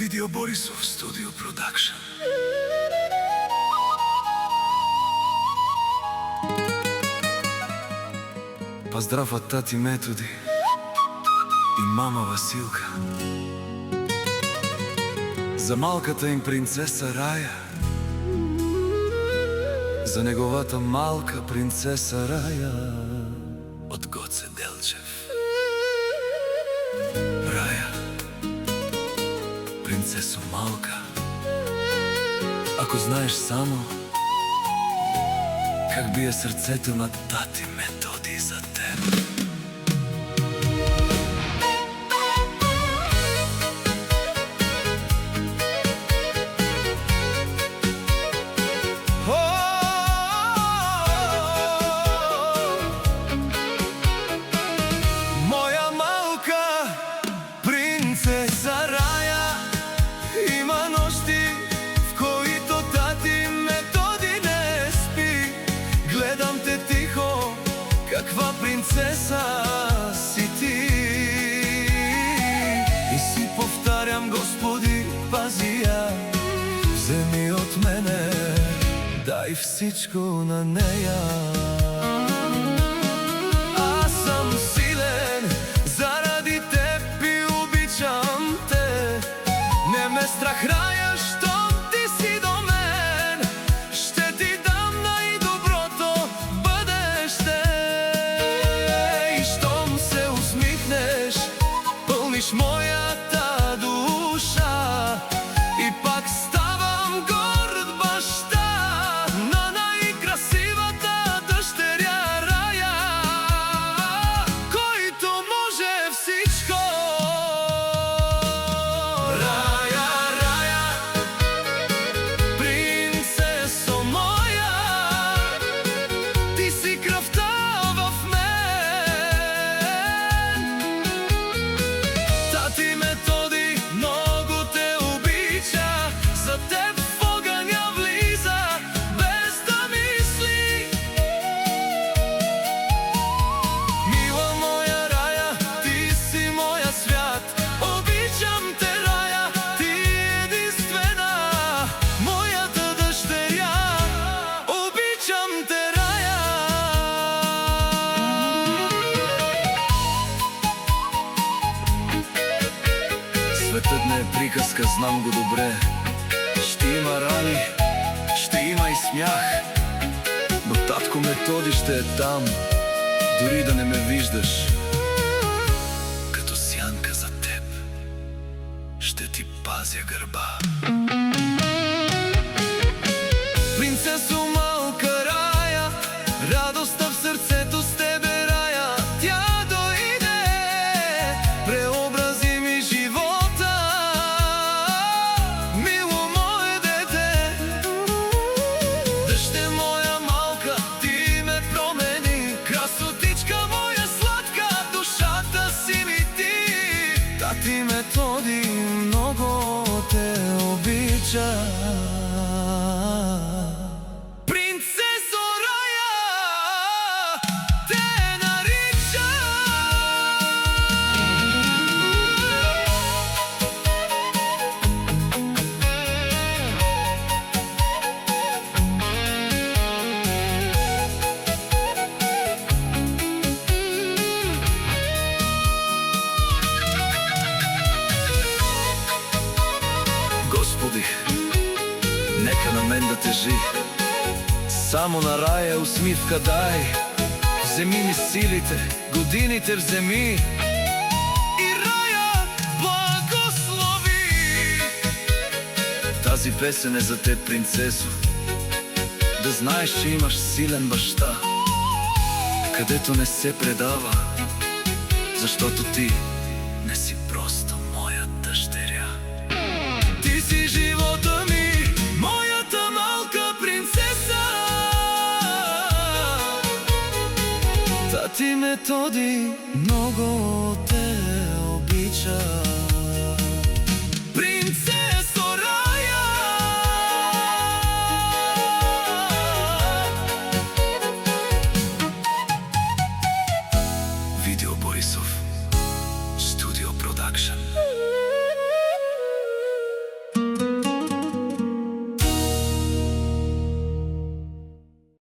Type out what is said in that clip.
Видео Борисов Студио Продакшн. Поздрав од тати Методи и мама Василка, за малката им принцеса Раја, за неговата малка принцеса Раја, од Гоце Делчев. Раја, принцесо малка, ако знаеш само как бие срцето на тати Методи за теб. Моја малка принцеса Раја има ношти в които тати Методи не спи. Гледам те тихо, каква принцеса си ти, и си повтарям: Господи, пази ја, вземи од мене, дай всичко на неја. Аз сам силен заради теб и обичам те. Не ме страх, Раја, штом ти си до мен. Ще ти дам најдоброто бъдеще. И штом се усмихнеш, пълниш моята душа. И пак ставам горд баща на најкрасивата дъщеря Раја, който може всичко. Раја, Раја, принцесо моя, ти си кръвта в мен. Тати Методи много те обича, за теб в огъня влиза без да мисли. Мила моя Раја, ти си моя свят. Обичам те, Раја, ти единствена, моята дъщеря. Обичам те, Раја. Светът не е приказка, знам го добре. Ще има рани, ще има и смях, но татко Методи ще е там, дори да не ме виждаш. Като сянка за теб ще ти пазя гърба. Принцесо малка Раја, радостта в сърцето с тебе, Раја, тя дойде, преобрази ми живота. Мило мое дете, дъще моя малка, ти ме промени. Красотичка моя сладка, душата си ми ти. Тати Методи много те обича. Принцесо Раја те нарича. Господи, нека на мен да тежи, само на Раја усмивка дай. Вземи ми силите, годините вземи, И Раја благослови. тази песен е за теб, принцесо. Да знаеш, че имаш силен баща, където не се предава, защото ти не си просто моя дъщеря. Ти си живота ми, моята малка принцеса. Тати Методи много те обича. Принцесо Раја. Видео Борисов Студио Продакшн.